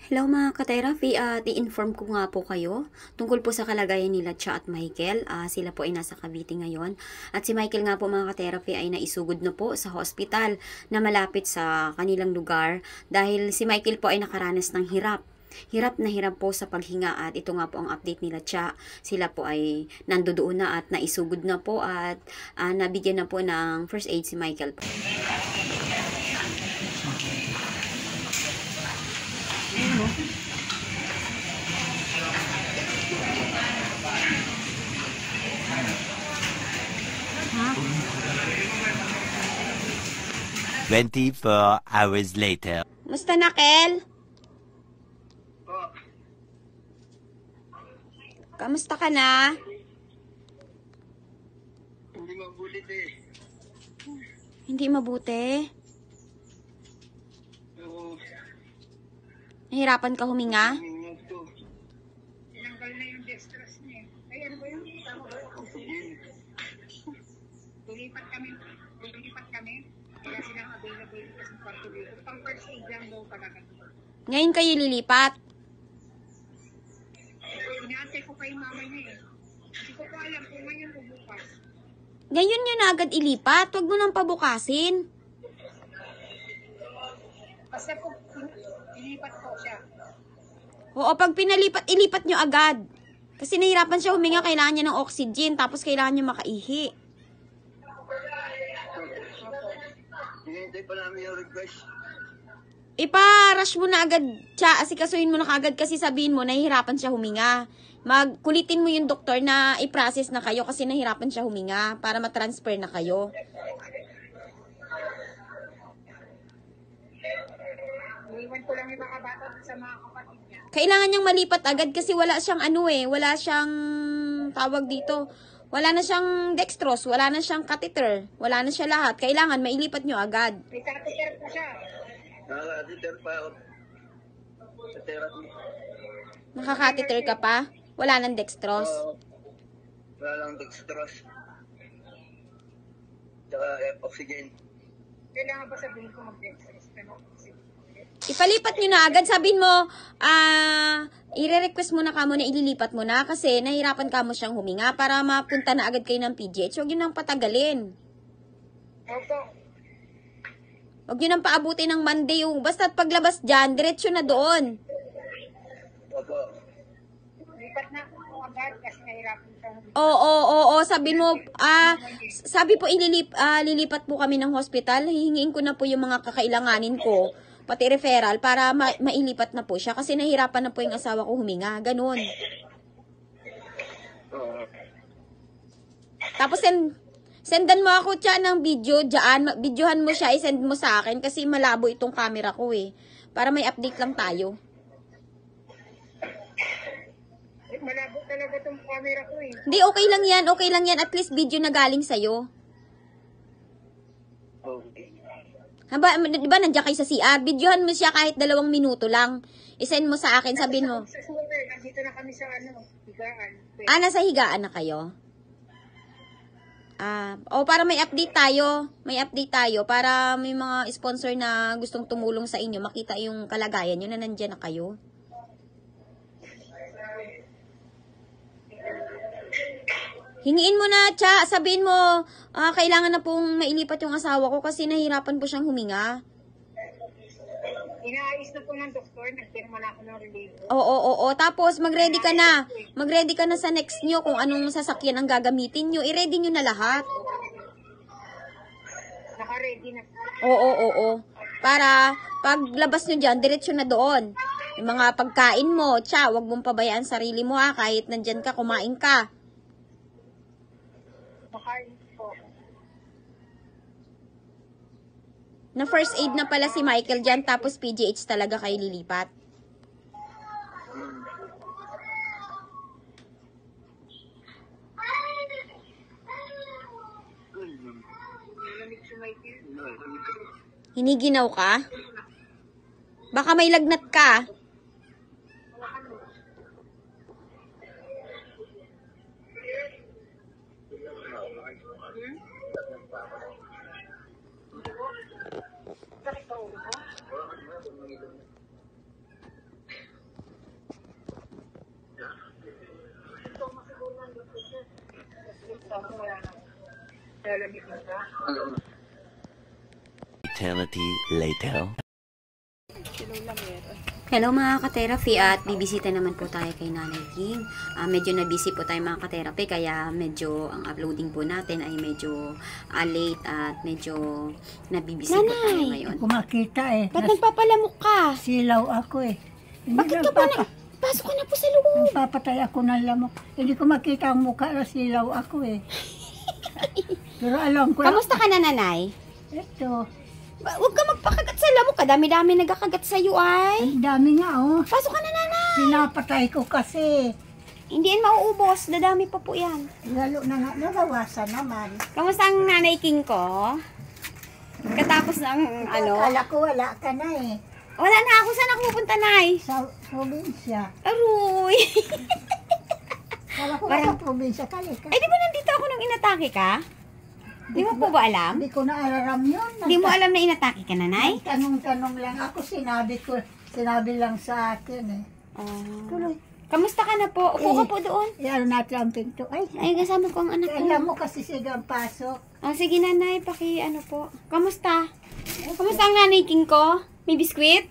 Hello mga ka-therapy, i-inform ko nga po kayo tungkol po sa kalagayan nila Cha at Michael. Sila po ay nasa Cavite ngayon. At si Michael nga po mga ka-therapy ay naisugod na po sa hospital na malapit sa kanilang lugar dahil si Michael po ay nakaranas ng hirap. Hirap na hirap po sa paghinga at ito nga po ang update nila Cha. Sila po ay nandoon na at naisugod na po at nabigyan na po ng first aid si Michael po. Huh? 24 hours later. Musta na, Kel? Kamusta ka na? Hindi mabulit eh. Hindi mabuti? Oo. Nahirapan ka huminga? Mingat to. Tinanggal na yung dextrose niya. Ay, ano ba yung tama ba? Oxygen. Lulipat kami. Kaya silang available kasi kwarto dito. Pang first aid lang daw talaga. Ngayon kayo lilipat? Inaantay ko pa yung mama niya eh. Hindi ko pa alam kung ngayon o bukas. Ngayon nyo na agad ilipat? Huwag mo nang pabukasin. Basta po, ilipat ko siya. Oo, pag pinalipat, ilipat nyo agad. Kasi nahirapan siya huminga, kailangan niya ng oxygen, tapos kailangan niya makaihi. Hinihintay pa namin yung request. Ipa-rush mo na agad siya, asikasuhin mo na kagad kasi sabihin mo, nahihirapan siya huminga. Magkulitin mo yung doktor na i-process na kayo kasi nahihirapan siya huminga para matransfer na kayo. Iiwan ko lang yung mga bata sa mga kapatid niya. Kailangan niyang malipat agad kasi wala siyang wala siyang tawag dito. Wala na siyang dextrose, wala na siyang catheter, wala na siya lahat. Kailangan mailipat niyo agad. May catheter pa siya. Nakaka-catheter pa ako. Sa therapy. Nakakatheter ka pa? Wala nang dextrose. Wala lang dextrose. Tsaka oxygen. Kailangan ba sabihin ko mag-dextrose ka na? Ipalipat nyo na agad. Sabihin mo, i-request mo na kamo na ililipat mo na kasi nahirapan kamo siyang huminga para mapunta na agad kayo ng PGH. Huwag yun nang patagalin. Opo. Huwag yun nang paabutin ng Monday. Basta paglabas dyan, diretso na doon. Opo. Lipat na ako agad kasi nahirapan siya. Oo. Sabi mo, sabi po lilipat po kami ng hospital. Hihingiin ko na po yung mga kakailanganin ko. Pati referral para mailipat na po siya kasi nahirapan na po yung asawa ko huminga. Ganun. Oo. Tapos sendan mo ako siya ng video dyan. Videohan mo siya, isend mo sa akin kasi malabo itong camera ko eh. Para may update lang tayo. Malabo talaga itong camera ko eh. Hindi, okay lang yan. Okay lang yan. At least video na galing sa'yo. Okay. Haba, di ba nandiyan kayo sa CR? Videohan mo siya kahit 2 minuto lang. Isend mo sa akin, sabihin mo. Sa super, nandito na kami sa higaan. Nasa higaan na kayo? Para may update tayo. May update tayo para may mga sponsor na gustong tumulong sa inyo. Makita yung kalagayan nyo na nandiyan na kayo. Hingiin mo na, Cha. Sabihin mo, kailangan na pong mailipat yung asawa ko kasi nahirapan po siyang huminga. Inaayos na po ng doktor, nagpirma na ako ng relief. Oo. Tapos, mag-ready ka na. Mag-ready ka na sa next nyo kung anong sasakyan ang gagamitin nyo. I-ready nyo na lahat. Naka-ready na. Oo. Para, paglabas nyo dyan, diretsyo na doon. Yung mga pagkain mo, Cha, wag mong pabayaan sarili mo kahit nandyan ka, kumain ka. Naka-ready po. Na first aid na pala si Michael dyan, tapos PGH talaga kayo lilipat. Malamig si Michael. Hiniginaw ka? Baka may lagnat ka. Tapos wala na. Lalagyan mo ka. Ano? Eternity later. Hello mga ka-therapy, at bibisita naman po tayo kay Nanay King. Medyo na-busy po tayo mga ka-therapy, kaya medyo ang uploading po natin ay medyo late at medyo nabibisi po tayo ngayon. Kumakita eh. Ba't nagpapalamok ka? Silaw ako eh. Hindi Bakit ka ba na... Pasok ka na po sa loob. Nagpapatay ako ng lamok. Hindi ko makita ang mukha na silaw ako eh. Pero alam ko. Kamusta ka na, nanay? Ito. Huwag ka magpakagat sa lamok. Kadami-dami nagkakagat sa'yo ay. Ang dami nga oh. Pasok ka na, nanay. Pinapatay ko kasi. Hindi yan mauubos. Dadami pa po yan. Lalo na nga, nabawasan naman. Kamusta ang nanay King ko? Katapos ng Akala ko wala ka na eh. Wala na ako. Saan ako pupunta, nay? Sa probinsya. Aroy. Kala ko Parang- sa probinsya ka. Ay, di ba nandito ako nung inatake ka? Di mo po ba alam? Hindi ko na alam yun. Di mo alam na inatake ka, nanay? Tanong-tanong lang ako. Sinabi lang sa akin eh. Oh. Tuloy. Kamusta ka na po? Upo ka po doon. Yan natin ang pinto. Ay, Ay, kasama ko ang anak ko. alam mo kasi sigang pasok. Oh, sige nanay, ano po. Kamusta? Kamusta ang nanay King ko? May biskwit?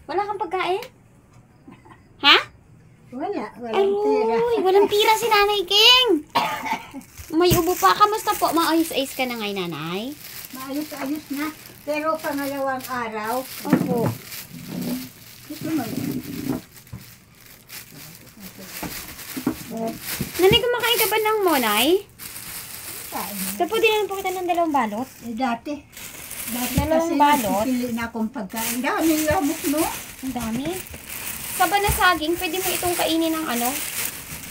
Wala kang pagkain? Ha? Walang tira. Ay, walang pira si nanay King. May ubo pa. Kamusta po? Maayos-ayos ka na ngayon, nanay? Maayos-ayos na. Pero pangalawang araw, Opo. ito mo. Nanay, kumakain ka ba ng monay? Kain. So, pwede naman po kita ng dalawang balot? Dati Dalawang kasi balot? pili na akong pagkain. Daming lamok, no? Ang dami. Saba na saging, pwede mo itong kainin ng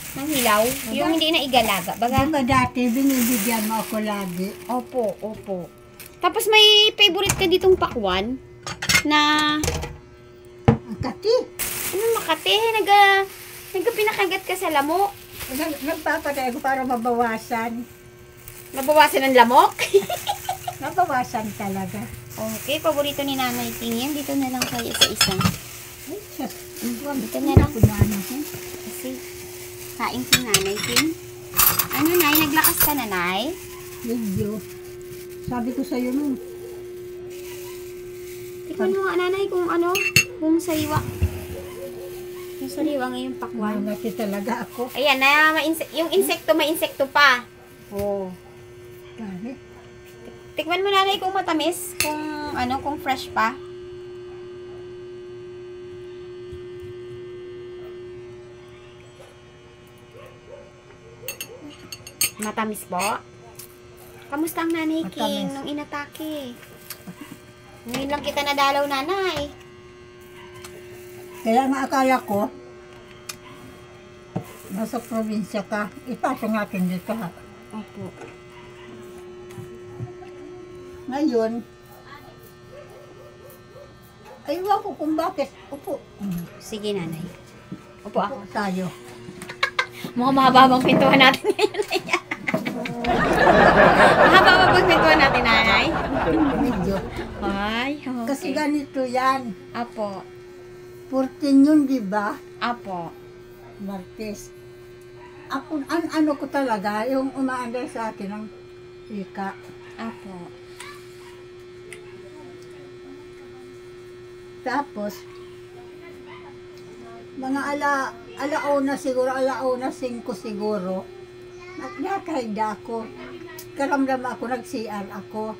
ng hilaw. Yung hindi na igalaga. Baga, Diba dati, binibigyan mo ako lagi. opo, opo. Tapos may favorite ka ditong pakwan na Ang kati. ano Makati, pinakagat ka sa lamok. Nagpapatay ako para mabawasan. Nabawasan ng lamok. Mabawasan talaga. Okay, paborito ni Nanay King yan. Dito na lang kayo sa isa. Ay, siyas. Dito na lang. Kasi, kain si Nanay King. Ano, Nay? Naglakas ka na, Nay? Medyo. Sabi ko sa'yo nun. Tikman mo nga, Nanay, kung sariwa. Yung sariwa ngayong pakwan. Malaki talaga ako. Ayan, yung insekto, may insekto pa. Oh. Dami. Tikman mo, Nanay, kung matamis, kung fresh pa. Matamis po. Kamusta ang Nanay King Matamis. nung inatake? Ngayon lang kita nadalaw, Nanay. Kaya nga akala ko, nasa probinsya ka, ipasok natin dito ha. Opo. Ngayon, aywan ko kung bakit. Upo. Sige, Nanay. Opo ako. Upo tayo. Mukhang mahaba bang pintuan natin ngayon. Mahaba ba bang pintuan natin, Nanay? Medyo. Ay, okay. Kasi ganito yan. Apo. 14 yun, di ba? Apo. Martes. Ako, ano ko talaga, yung umaandar sa akin ng ika. Apo. Tapos, mga alauna siguro, alauna 5 siguro, nakahinda ako. Karamdam ako, nag-CR ako.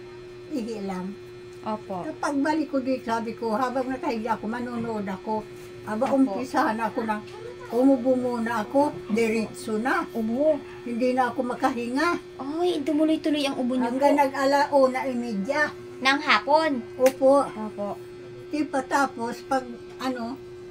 Ihi lang. Opo. Kapag balik ko dito, sabi ko, habang nakahinda ako, manonood ako. Habang Opo. umpisahan ako ng, umubo muna ako, diretso na. Ubo. Hindi na ako makahinga. Ay, tumuloy-tuloy ang ubo niyo po. Hanggang nag-alauna 30. Nang hapon. Opo. Opo. Diba tapos, pag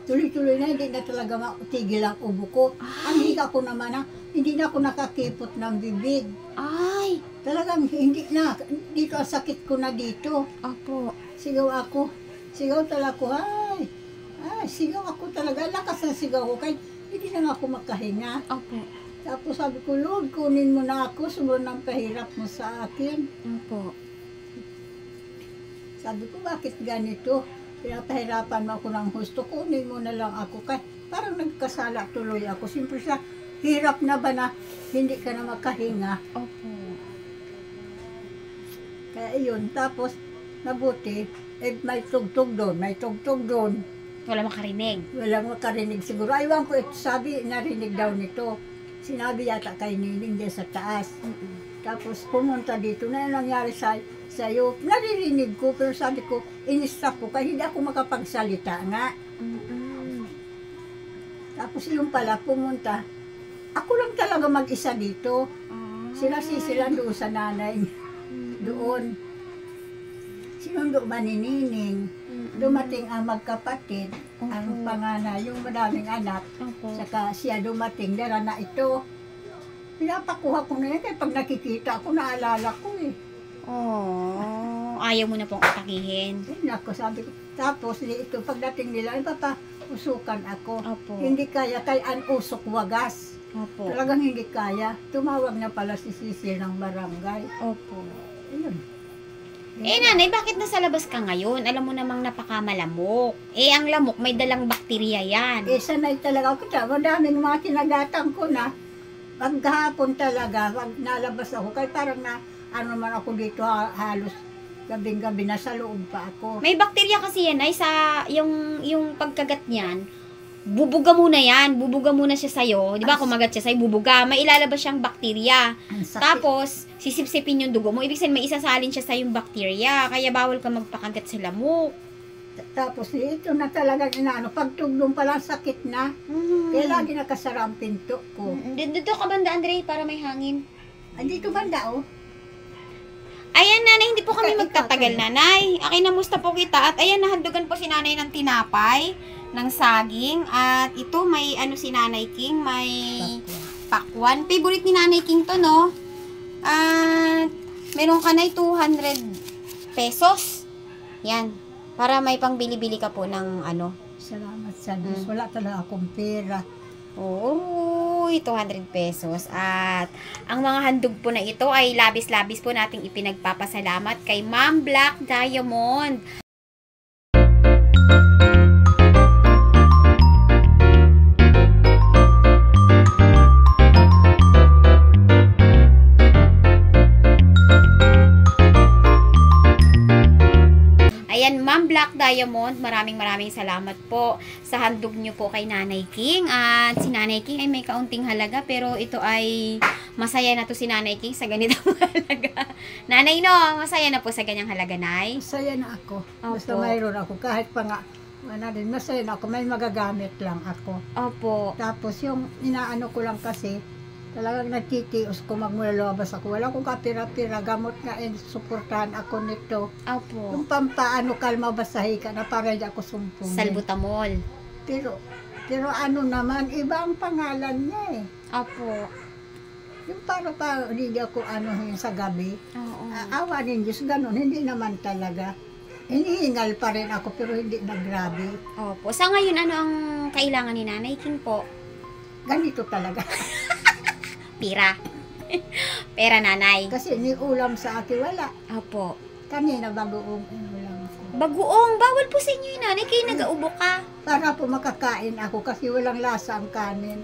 tuloy-tuloy na, hindi na talaga matigil ang ubo ko. Ang higa ko naman hindi na ako nakakipot ng bibig. Ay. Talagang hindi na. Dito ang sakit ko na dito. Opo. Sigaw ako. Sigaw talaga ako. Ay, sigaw ako talaga. Lakas ng sigaw ko. Kaya hindi na nga ako makahinga. Opo. Tapos sabi ko, Lord, kunin mo na ako. Sobrang pahirap mo sa akin. Opo. Sabi ko, bakit ganito? Pinapahirapan mo ako ng husto. Kunin mo na lang ako. Kaya parang nagkasala tuloy ako. Siyempre sa hirap na ba na hindi ka na makahinga. Opo. Kaya yun, tapos mabuti, may tugtog doon, may tugtog doon. Wala makarinig. Walang makarinig siguro. Aywan ko, ito sabi, narinig daw nito. Sinabi yata kay Nining dyan sa taas. Tapos pumunta dito, na nangyari sa'yo. Naririnig ko, pero sabi ko, in-stop ko, kaya hindi ako makapagsalita nga. Tapos yung pala, pumunta, ako lang talaga mag-isa dito. Sila doon sa nanay. Doon. Sinundo ba ni Nining? Dumating ang magkapatid, ang panganay, yung madaming anak. Saka siya dumating, dara na ito. Pinapakuha ko na yan, kaya pag nakikita ko, naalala ko eh. Oh, ayaw mo na pong atakihin. Nako, sabi ko. Tapos ito, pagdating nila, papausukan ako. Opo. Hindi kaya, kay an usok wagas. Opo. Talagang hindi kaya. Tumawag na pala si Sisil ng barangay. Opo. Ayun. Eh nanay, bakit nasa labas ka ngayon? Alam mo namang napakamalamok. Eh ang lamok may dalang bakterya yan. Eh, sanay talaga ako dyan. Madaming mga kinagatang ko na. Paghapon talaga, pag nalabas ako, kaya parang na, ano man ako dito, halos gabing-gabi na sa loob pa ako. May bakterya kasi yan ay sa yung pagkagat niyan. Bubuga muna yan. Bubuga muna siya sa'yo. Di ba? Kumagat siya sa'yo, bubuga. May ilalabas siyang bakterya. Ang sakit. Tapos, sisipsipin yung dugo mo. Ibig sabihin, may isasalin siya sa yung bakterya. Kaya bawal ka magpakagat sa lamok. Tapos ito na talagang inaano, pagtugdong pala sakit na. Kaya lagi nakasara ang pinto ko. Dito ka banda, Andre, para may hangin. Andito banda oh. Ayan, nanay, hindi po kami Ikaw, magtatagal, ikaw. nanay. Akin, namusta po kita. At ayan, nahandugan po si nanay ng tinapay, ng saging. At ito, may ano si nanay King, may pakwan. Favorite ni nanay King to, no? At meron ka na 200 pesos. Yan. Para may pangbili-bili ka po ng ano. Salamat sa Diyos. Wala talaga akong pera. Oo, 200 pesos. At ang mga handog po na ito ay labis-labis po nating ipinagpapasalamat kay Ma'am Black Diamond. Ayan, Ma'am Black Diamond, maraming salamat po sa handog nyo po kay Nanay King. At si Nanay King ay may kaunting halaga, pero ito ay masaya na to si Nanay King sa ganitong halaga. Nanay, no, masaya na po sa ganyang halaga, Nay. Masaya na ako. Basta Opo. mayroon ako. Kahit pa nga, masaya na ako. May magagamit lang ako. Opo. Tapos yung inaano ko lang kasi, talagang nagtitios ko magmulabas ako. Wala akong kapira-pira. Gamot nga suportahan ako nito. Opo. Yung pampaano kalma basahi ka na para hindi ako sumpong. Salbutamol. Pero ano naman, iba ang pangalan niya eh. Opo. Yung para pa hindi ako anuhin sa gabi. Oo. Awa ng Diyos, ganun. Hindi naman talaga. Hinihingal pa rin ako pero hindi na grabe. Opo. Sa ngayon, ano ang kailangan ni Nanay King po? Ganito talaga. Pira. Pera, Nanay. Kasi ni ulam sa akin wala. Opo. Kanina bagoong ulam ko. Bagoong, bawal po sa inyo yun, Nanay. Kayo nag-aubo ka. Para po makakain ako kasi walang lasa ang kanin.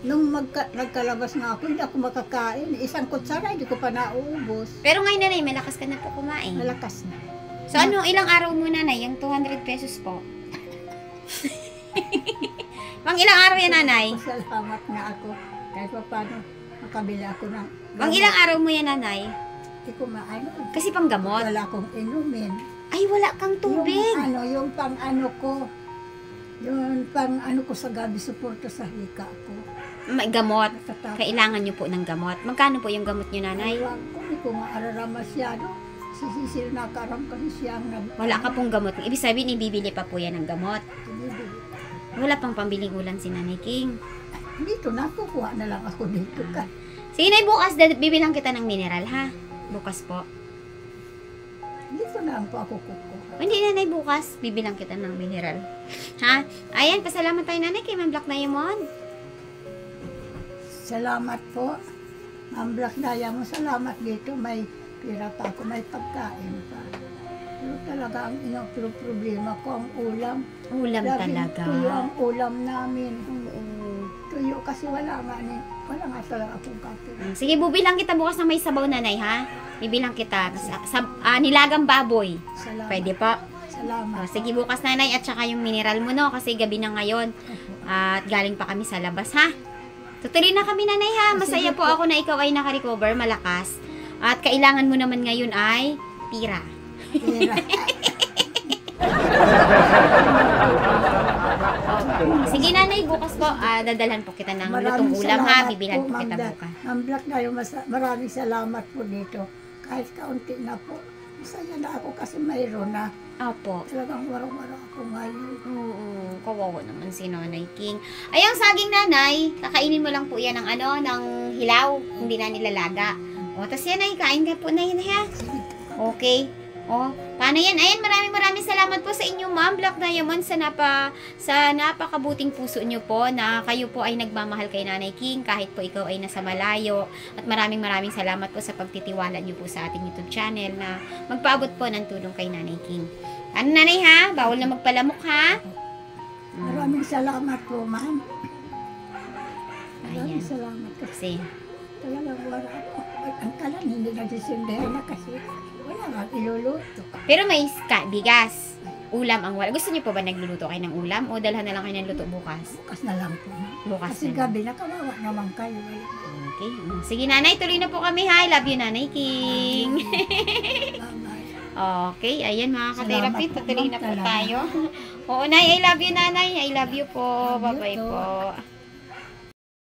Nung nagkalabas nga ako, hindi ako makakain. Isang kutsara, hindi ko pa nauubos. Pero ngayon, Nanay, malakas ka na po kumain. Malakas na. So, ano, ilang araw mo, Nanay? Yung 200 pesos po. Mang ilang araw yan, Nanay? Salamat na ako. Kahit pa paano, makabili ako ng... Mang ilang araw mo yan, Nanay? Hindi ko maano. Kasi pang gamot. Wala akong inumin. Ay, wala kang tubig. Yung pang ano ko. Yung pang ano ko sa gabi, suporto sa hika ko. May gamot. Nakatapos. Kailangan nyo po ng gamot. Magkano po yung gamot nyo, Nanay? Ewan ko, hindi ko maarara masyado. Si Sisil nakaram kasi siya ang Wala ka pong gamot. Ibig sabihin, ibibili pa po yan ng gamot. Binibili. Wala pang pambiling ulan si Nanay King. Dito na, kukuha na lang ako dito ka. Sige, Nay, bukas bibilang kita ng mineral, ha? Bukas po. Dito na po ako kukuha. Hindi, Nanay, bukas bibilang kita ng mineral. Ha? Ayan, pasalamat tayo, Nanay, kay Ma'am Black Diamond. Salamat po. Ma'am Black Diamond, salamat dito. May pira pa ako, may pagkain pa. Pero talaga ang problema ko, ang ulam. Ulam Laging talaga. tuyo ang ulam namin. Oo. tuyo kasi wala nga talaga akong kape. Sige, bubilang kita bukas na may sabaw, nanay, ha? Bibilang kita. Nilagang baboy. Salamat. Pwede po. Salamat. Sige, bukas, nanay, at saka yung mineral mo, no? Kasi gabi na ngayon. At galing pa kami sa labas, ha? Tutuloy na kami, nanay, ha? Masaya po ako na ikaw ay nakarecover, malakas. At kailangan mo naman ngayon ay pira. Pera. Sige, nanay, bukas po, dadalhan po kita ng lutong ulam, ha? Bibilan po kita bukas. Ang Black Lion, maraming salamat po dito. Kahit kaunti na po. Masaya na ako kasi mayroon na. Opo. Talagang waro-waro ako ngayon. Oo, kawawa naman si Nanay King. Ay, ang saging, nanay, kakainin mo lang po yan ng ng hilaw, hindi na nilalaga. O, tas yan, ay, kain ka po na yun, ha? Okay. O, paano yan? Ayan, maraming salamat po sa inyo, Ma'am Black Diamond, sa napakabuting puso nyo po na kayo po ay nagmamahal kay Nanay King kahit po ikaw ay nasa malayo. At maraming salamat po sa pagtitiwala nyo po sa ating YouTube channel na magpaabot po ng tulong kay Nanay King. Ano, nanay, ha? Bawal na magpalamok, ha? Maraming salamat po, ma'am. Maraming Ayan. salamat kasi Kasi, talagang wala ako. Ang kalan hindi nagsisindihan na kasi wala nga iluluto. pero may bigas. Ulam ang wala. Gusto niyo po ba nagluluto kayo ng ulam o dalhan na lang kayo ng luto bukas? Bukas na lang po. Bukas Kasi na lang. gabi nakawawa naman kayo. Okay. Sige, nanay, tuloy na po kami, ha? I love you, Nanay King. Bye-bye. Okay, ayan mga ka-therapy, Salamat po, tutuloy na ma'am, po talaga. tayo. Oo, nay, I love you, nanay. I love you po. Love you Bye-bye too. po.